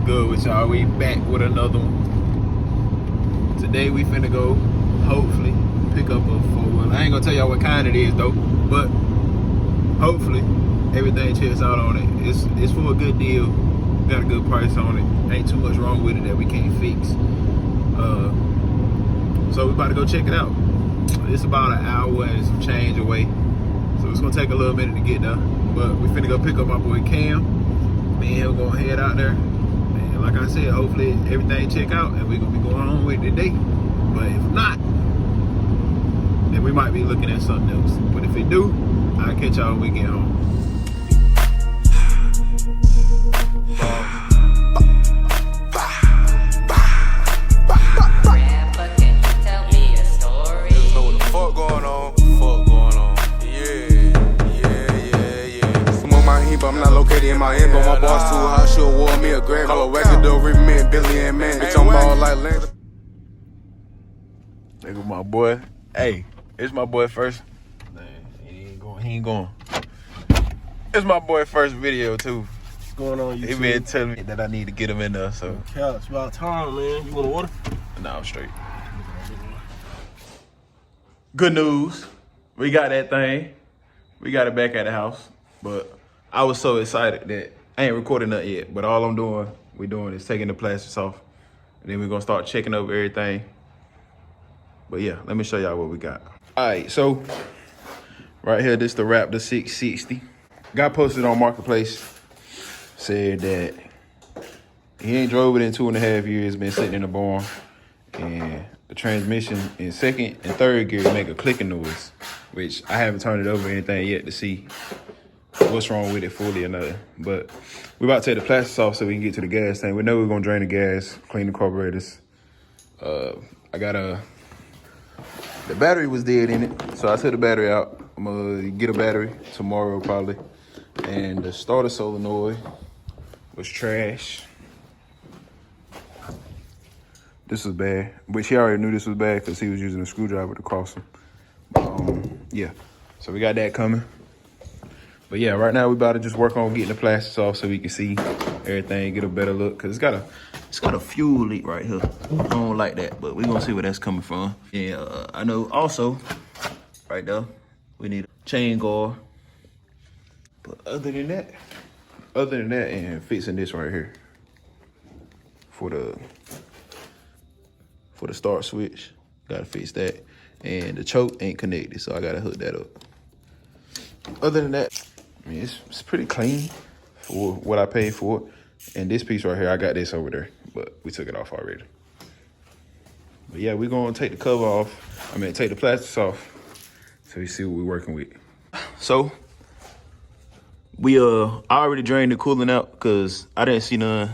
good with y'all? We back with another one. Today we finna go, hopefully, pick up a 4-wheeler. I ain't gonna tell y'all what kind it is though, but hopefully everything checks out on it. It's for a good deal. Got a good price on it. Ain't too much wrong with it that we can't fix. So we about to go check it out. It's about an hour and some change away. So it's gonna take a little minute to get there. But we finna go pick up my boy Cam. Me and him gonna head out there. And like I said, hopefully everything check out and we gonna be going home with it today. But if not, then we might be looking at something else. But if it do, I'll catch y'all when we get home. I'm not located in my end, but my boss too hot. She award me a grand. Call a record, don't remit Billy and man. Bitch, I'm ball like Land. Nigga, my boy. Hey, it's my boy first. Man, he ain't going. It's my boy first video too. What's going on, YouTube? He been telling me that I need to get him in there, so. Yeah, it's about time, man. You want water? Nah, I'm straight. Good news. We got that thing. We got it back at the house, but I was so excited that I ain't recording nothing yet, but all we doing is taking the plastics off, and then we're gonna start checking over everything. But yeah, let me show y'all what we got. All right, so right here, this the Raptor 660. Got posted on Marketplace, said that he ain't drove it in 2.5 years, been sitting in the barn, and the transmission in second and third gear make a clicking noise, which I haven't turned it over or anything yet to see what's wrong with it fully or nothing. But we about to take the plastics off so we can get to the gas tank. We know we're gonna drain the gas, clean the carburetors. I got the battery was dead in it, so I took the battery out. I'm gonna get a battery tomorrow probably. And the starter solenoid was trash. This was bad, but she already knew this was bad because he was using a screwdriver to cross them. Yeah, so we got that coming. But yeah, right now we about to just work on getting the plastics off so we can see everything, get a better look. Cause it's got a fuel leak right here. I don't like that, but we gonna see where that's coming from. Yeah, I know also, right there, we need a chain guard. But other than that, and fixing this right here for the start switch, gotta fix that. And the choke ain't connected, so I gotta hook that up. Other than that, I mean, it's pretty clean for what I paid for it. And this piece right here, I got this over there, but we took it off already. But yeah, we're gonna take the cover off. I mean, take the plastics off so you see what we're working with. So, I already drained the coolant out because I didn't see none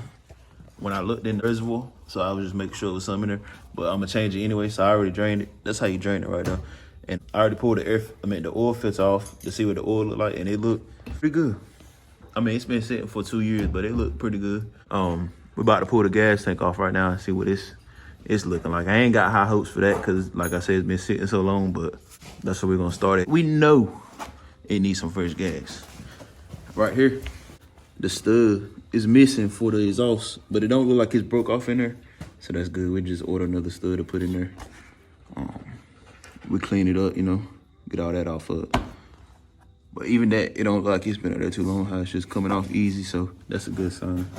when I looked in the reservoir. So I was just making sure it was something in there, but I'm gonna change it anyway. So I already drained it. That's how you drain it right now. And I already pulled the oil filter off to see what the oil looked like, and it looked pretty good. I mean, it's been sitting for 2 years, but it looked pretty good. We're about to pull the gas tank off right now and see what it's looking like. I ain't got high hopes for that because, like I said, it's been sitting so long, but that's where we're gonna start it. We know it needs some fresh gas. Right here, the stud is missing for the exhaust, but it don't look like it's broke off in there, so that's good. We just order another stud to put in there. We clean it up, you know, get all that off of it. But even that, it don't look like it's been out there too long, how it's just coming off easy, so that's a good sign.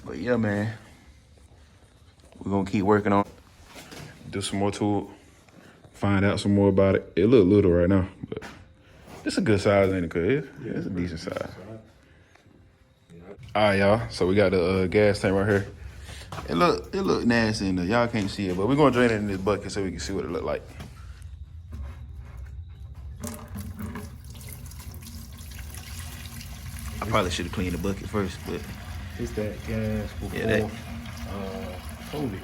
But yeah, man, we're gonna keep working on it. Do some more to it, find out some more about it. It look little right now, but it's a good size, ain't it, cuz? Yeah, it's a decent size. All right, y'all, so we got the gas tank right here. It look nasty in there. Y'all can't see it, but we're gonna drain it in this bucket so we can see what it look like. I probably should have cleaned the bucket first, but It's that gas before COVID.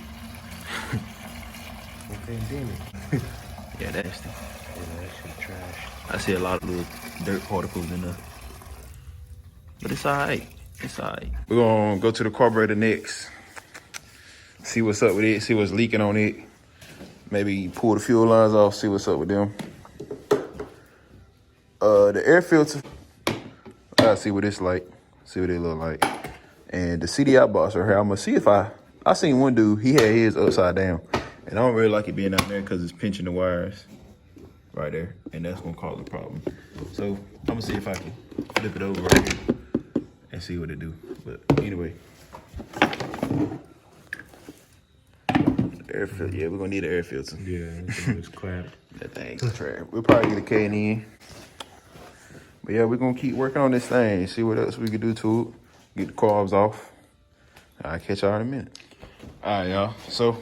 Pandemic. yeah, that's the. Yeah, that shit trash. I see a lot of little dirt particles in there, but it's all right. It's all right. We're gonna go to the carburetor next. See what's up with it, see what's leaking on it. Maybe pull the fuel lines off, see what's up with them. The air filter, I'll see what it's like, see what it look like. And the CDI box right here, I'm gonna see if I seen one dude, he had his upside down. And I don't really like it being out there because it's pinching the wires right there. And that's gonna cause a problem. So I'm gonna see if I can flip it over right here and see what it do. But anyway. Air filter, yeah, we're gonna need an air filter. Yeah, it's crap. That thing's trash. We'll probably get a K&N. But yeah, we're gonna keep working on this thing, see what else we can do to it. Get the carbs off. I'll catch y'all in a minute. All right, y'all. So,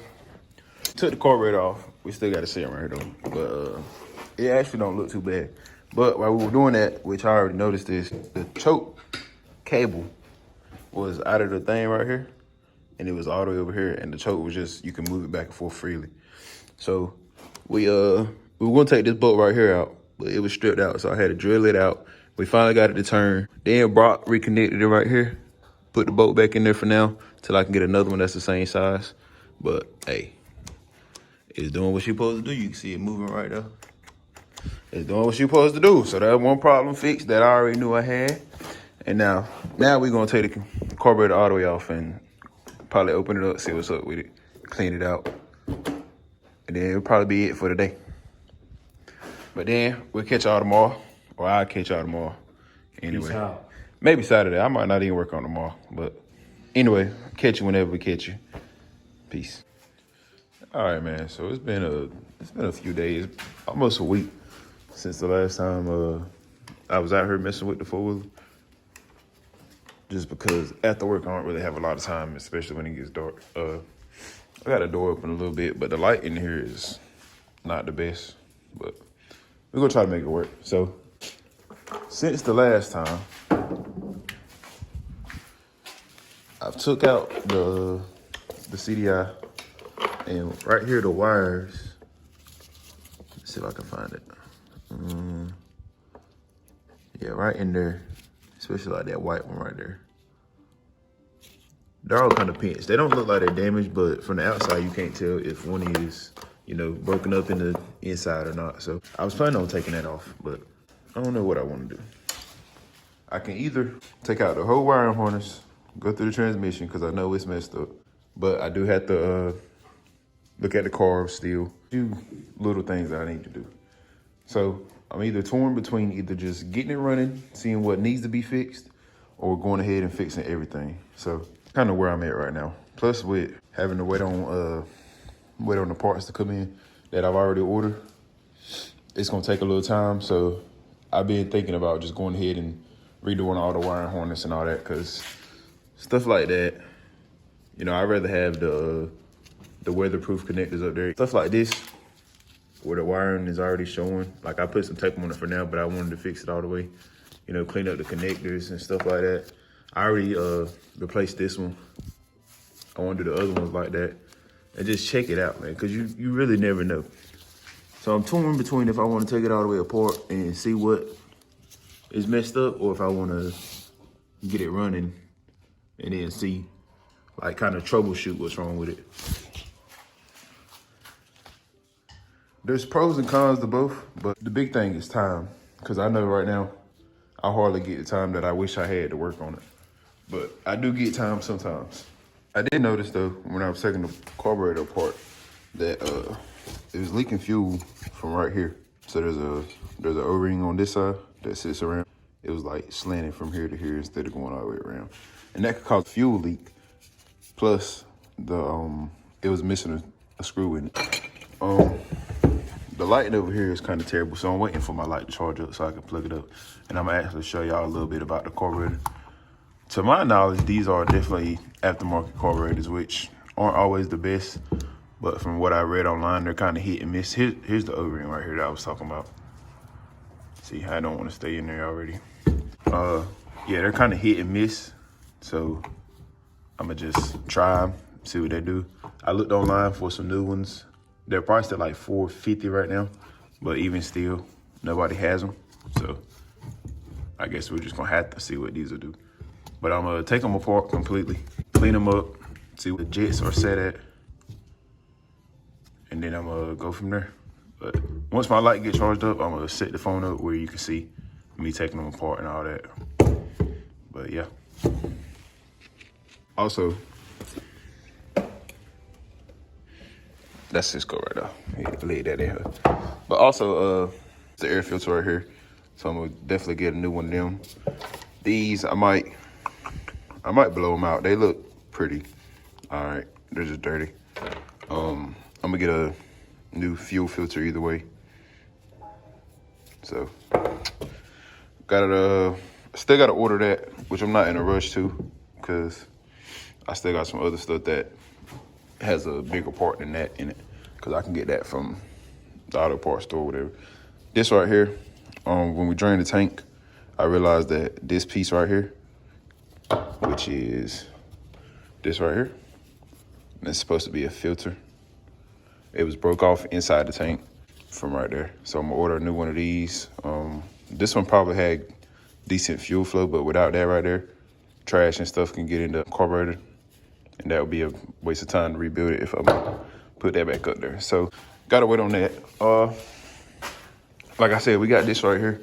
took the carburetor off. We still got to see it right here, though. But it actually don't look too bad. But while we were doing that, which I already noticed is the choke cable was out of the thing right here. And it was all the way over here. And the choke was just, you can move it back and forth freely. So, we were going to take this bolt right here out. But it was stripped out, so I had to drill it out. We finally got it to turn. Then Brock reconnected it right here. Put the bolt back in there for now till I can get another one that's the same size. But hey, it's doing what you're supposed to do. You can see it moving right there. It's doing what you're supposed to do. So that one problem fixed that I already knew I had. And now we're gonna take the carburetor all the way off and probably open it up, see what's up with it, clean it out. And then it'll probably be it for the day. But then we'll catch y'all tomorrow, or I'll catch y'all tomorrow. Anyway. Peace out. Maybe Saturday. I might not even work on tomorrow. But anyway, catch you whenever we catch you. Peace. All right, man. So it's been a few days, almost a week since the last time I was out here messing with the four-wheeler. Just because after work I don't really have a lot of time, especially when it gets dark. I got the door open a little bit, but the light in here is not the best. But we're gonna try to make it work. So since the last time, I've took out the CDI, and right here the wires. Let's see if I can find it. Yeah, right in there, especially like that white one right there. They're all kind of pinched. They don't look like they're damaged, but from the outside you can't tell if one is, broken up in the inside or not. So I was planning on taking that off, but I don't know what I want to do. I can either take out the whole wiring harness, go through the transmission because I know it's messed up, but I do have to look at the carbs still. A few little things that I need to do. So I'm either torn between either just getting it running, seeing what needs to be fixed, or going ahead and fixing everything. So kind of where I'm at right now. Plus with having to wait on the parts to come in that I've already ordered, it's gonna take a little time. So I've been thinking about just going ahead and redoing all the wiring harness and all that, because stuff like that, I'd rather have the weatherproof connectors up there. Stuff like this, where the wiring is already showing. Like I put some tape on it for now, but I wanted to fix it all the way. Clean up the connectors and stuff like that. I already replaced this one. I want to do the other ones like that. And just check it out, man, because you really never know. So I'm torn between if I want to take it all the way apart and see what is messed up, or if I want to get it running and then see, like, kind of troubleshoot what's wrong with it. There's pros and cons to both, but the big thing is time, because I know right now I hardly get the time that I wish I had to work on it. But I do get time sometimes. I did notice though, when I was taking the carburetor apart, that it was leaking fuel from right here. So there's a O-ring on this side that sits around. It was like slanting from here to here instead of going all the way around. And that could cause fuel leak. Plus it was missing a screw in it. The lighting over here is kind of terrible, so I'm waiting for my light to charge up so I can plug it up. And I'm gonna actually show y'all a little bit about the carburetor. To my knowledge, these are definitely aftermarket carburetors, which aren't always the best, but from what I read online, they're kind of hit and miss. Here's the O-ring right here that I was talking about. See, I don't want to stay in there already. Yeah, they're kind of hit and miss, so I'm gonna just try them, see what they do. I looked online for some new ones. They're priced at like $450 right now, but even still, nobody has them. So I guess we're just gonna have to see what these will do. But I'm gonna take them apart completely, clean them up, see what the jets are set at, and then I'm gonna go from there. But once my light gets charged up, I'm gonna set the phone up where you can see me taking them apart and all that. But yeah. Also, that's Cisco right there. Yeah, leave that in here. But also, the air filter right here. So I'm gonna definitely get a new one of them. These I might blow them out. They look pretty. All right, they're just dirty. I'm gonna get a new fuel filter either way. So still gotta order that, which I'm not in a rush to, because I still got some other stuff that has a bigger part than that in it, because I can get that from the auto parts store or whatever. This right here, when we drain the tank, I realized that this piece right here, which is this right here, and it's supposed to be a filter. It was broke off inside the tank from right there. So I'm gonna order a new one of these. This one probably had decent fuel flow, but without that right there, trash and stuff can get in the carburetor, and that would be a waste of time to rebuild it if I'm gonna put that back up there. So gotta wait on that. Like I said, we got this right here,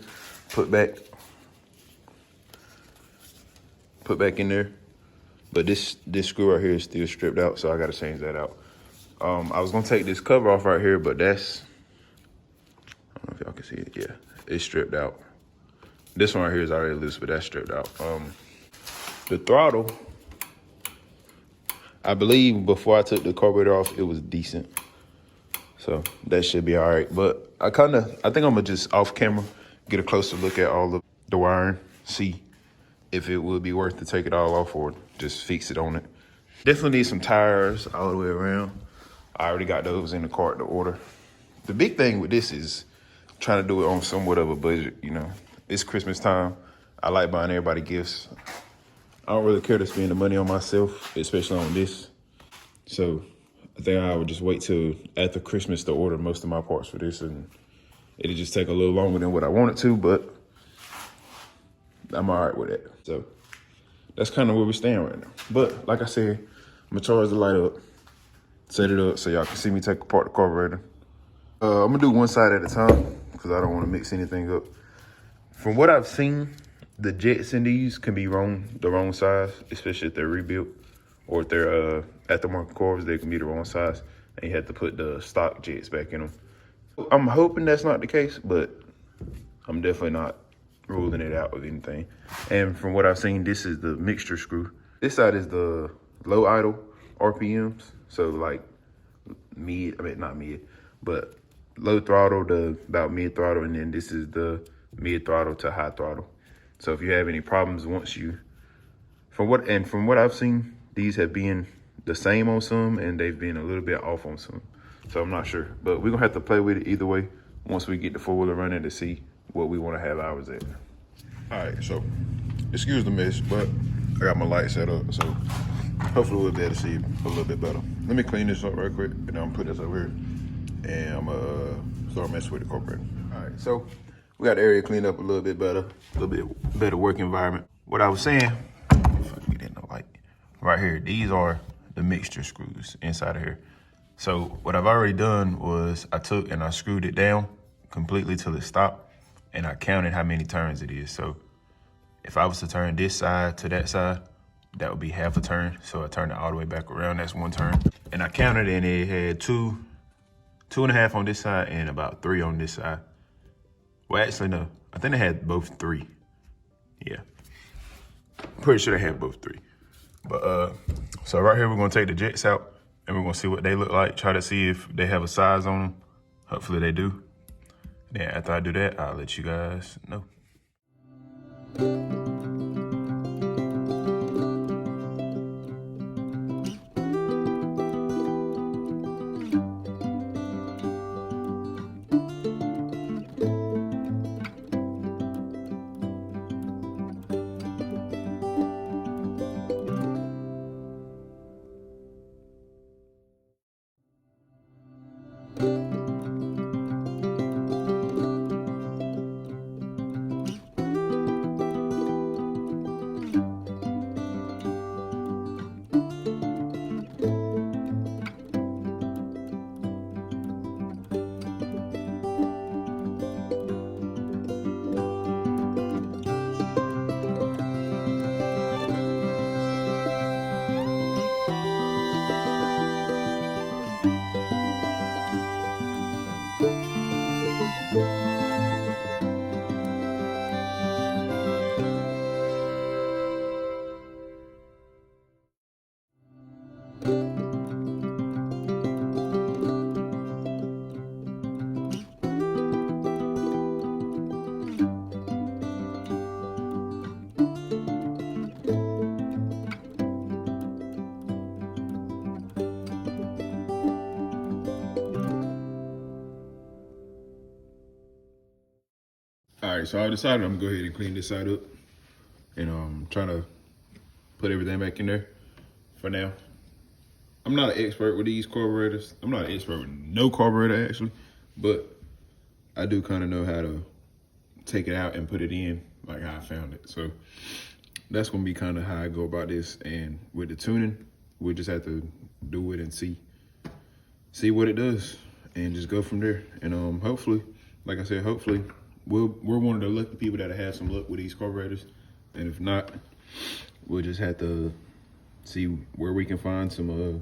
put back in there. But this screw right here is still stripped out, so I gotta change that out. I was gonna take this cover off right here, but that's, I don't know if y'all can see it. Yeah, it's stripped out. This one right here is already loose, but that's stripped out. The throttle, I believe before I took the carburetor off, it was decent. So that should be all right. But I think I'm gonna just off camera, get a closer look at all of the wiring, see if it would be worth to take it all off or just fix it on it. Definitely need some tires all the way around. I already got those in the cart to order. The big thing with this is trying to do it on somewhat of a budget, you know. It's Christmas time. I like buying everybody gifts. I don't really care to spend the money on myself, especially on this. So I think I would just wait till after Christmas to order most of my parts for this, and it'll just take a little longer than what I want it to, but I'm all right with it. So that's kind of where we stand right now. But like I said, I'm gonna charge the light up, set it up so y'all can see me take apart the carburetor. I'm gonna do one side at a time because I don't want to mix anything up. From what I've seen, the jets in these can be the wrong size, especially if they're rebuilt, or if they're aftermarket cars, they can be the wrong size, and you have to put the stock jets back in them. I'm hoping that's not the case, but I'm definitely not ruling it out of anything. And from what I've seen, this is the mixture screw. This side is the low idle RPMs, so like not mid, but low throttle to about mid throttle, and then this is the mid throttle to high throttle. So if you have any problems from what I've seen, these have been the same on some, and they've been a little bit off on some. So I'm not sure, but we're gonna have to play with it either way once we get the four-wheeler running to see what we want to have ours at. All right, so excuse the mess, but I got my light set up, so hopefully we'll be able to see a little bit better. Let me clean this up real quick, and I'm gonna put this over here, and I'm gonna start messing with the carburetor. All right, so we got the area cleaned up a little bit better, a little bit better work environment. What I was saying, if I can get in the light, right here, these are the mixture screws inside of here. So what I've already done was I took and I screwed it down completely till it stopped, and I counted how many turns it is. So if I was to turn this side to that side, that would be half a turn. So I turned it all the way back around, that's one turn. And I counted, and it had two and a half on this side and about 3 on this side. Well, actually, no, I think they had both 3. Yeah, pretty sure they had both 3. But so right here, we're gonna take the jets out and we're gonna see what they look like, try to see if they have a size on them. Hopefully they do. Then after I do that, I'll let you guys know. All right, so I decided I'm gonna go ahead and clean this side up, and trying to put everything back in there for now. I'm not an expert with these carburetors. I'm not an expert with no carburetor actually, but I do kind of know how to take it out and put it in like how I found it. So that's gonna be kind of how I go about this. And with the tuning, we just have to do it and see what it does, and just go from there. And hopefully, like I said, hopefully we're one of the lucky people that have some luck with these carburetors. And if not, we'll just have to see where we can find some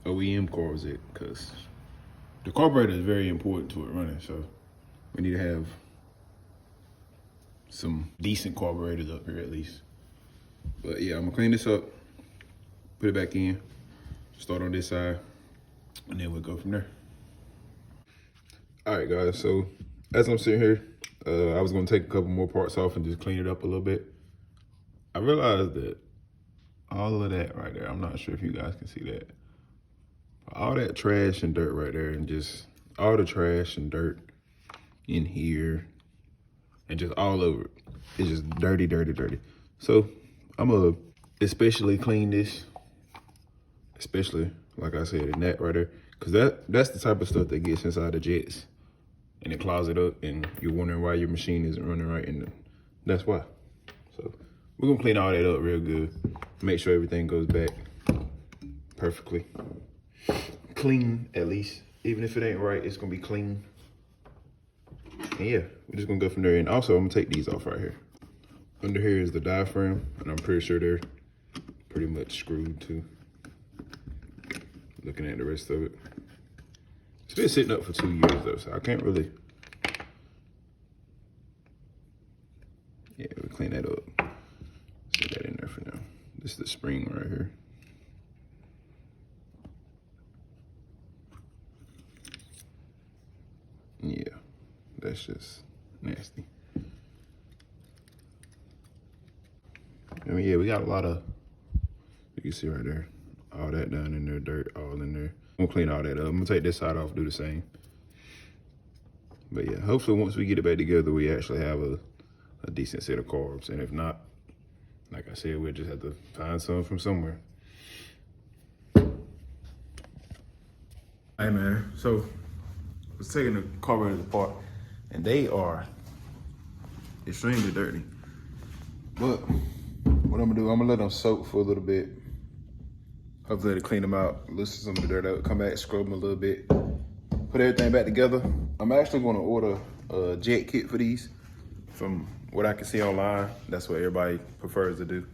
OEM carbs at, because the carburetor is very important to it running. So we need to have some decent carburetors up here at least. But yeah, I'm gonna clean this up, put it back in, start on this side, and then we'll go from there. All right, guys, so as I'm sitting here, I was gonna take a couple more parts off and just clean it up a little bit. I realized that all of that right there, I'm not sure if you guys can see that, all that trash and dirt right there, and just all the trash and dirt in here and just all over it. It's just dirty, dirty, dirty. So I'm gonna especially clean this, especially like I said, in that right there, because that's the type of stuff that gets inside the jets and it clogs it up, and you're wondering why your machine isn't running right, and that's why. So we're gonna clean all that up real good, make sure everything goes back perfectly clean, at least. Even if it ain't right, it's gonna be clean. And yeah, we're just gonna go from there. And also, I'm gonna take these off right here. Under here is the diaphragm, and I'm pretty sure they're pretty much screwed too. Looking at the rest of it. It's been sitting up for 2 years though, so I can't really. Yeah, we'll clean that up. Set that in there for now. This is the spring right here. Yeah, that's just nasty. I mean, yeah, we got a lot of, you can see right there, all that down in there, dirt all in there. I'm gonna clean all that up. I'm gonna take this side off, do the same. But yeah, hopefully once we get it back together, we actually have a decent set of carbs. And if not, like I said, we'll just have to find some from somewhere. Hey man, so I was taking the carburetors apart, and they are extremely dirty. But what I'm gonna do, I'm gonna let them soak for a little bit. Hopefully it'll clean them out, loosen some of the dirt out, come back, scrub them a little bit, put everything back together. I'm actually gonna order a jet kit for these. From what I can see online, that's what everybody prefers to do.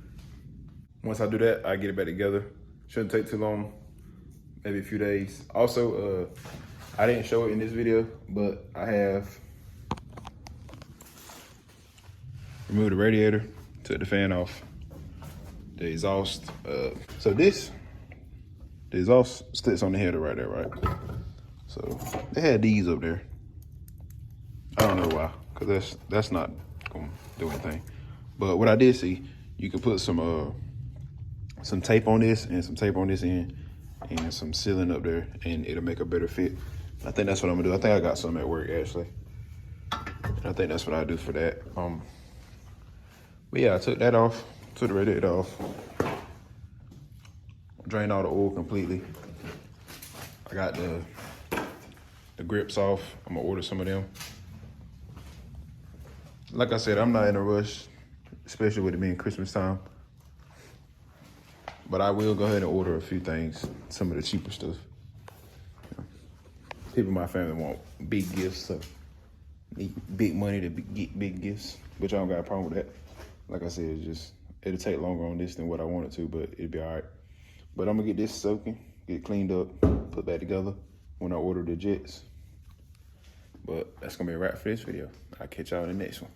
Once I do that, I get it back together. Shouldn't take too long, maybe a few days. Also, I didn't show it in this video, but I have removed the radiator, took the fan off, the exhaust. So the exhaust sticks on the header right there, right? So they had these up there. I don't know why, because that's not gonna do anything. But what I did see, you can put some tape on this and some tape on this end and some sealing up there, and it'll make a better fit. I think that's what I'm gonna do. I think I got some at work actually. And I think that's what I do for that. But yeah, I took that off, took the radiator off, drained all the oil completely. I got the grips off. I'm gonna order some of them. Like I said, I'm not in a rush, especially with it being Christmas time. But I will go ahead and order a few things, some of the cheaper stuff. People in my family want big gifts, so need big money to get big gifts, which I don't got a problem with that. Like I said, it'll take longer on this than what I want it to, but it'll be all right. But I'm gonna get this soaking, get it cleaned up, put back together when I order the jets. But that's gonna be a wrap for this video. I'll catch y'all in the next one.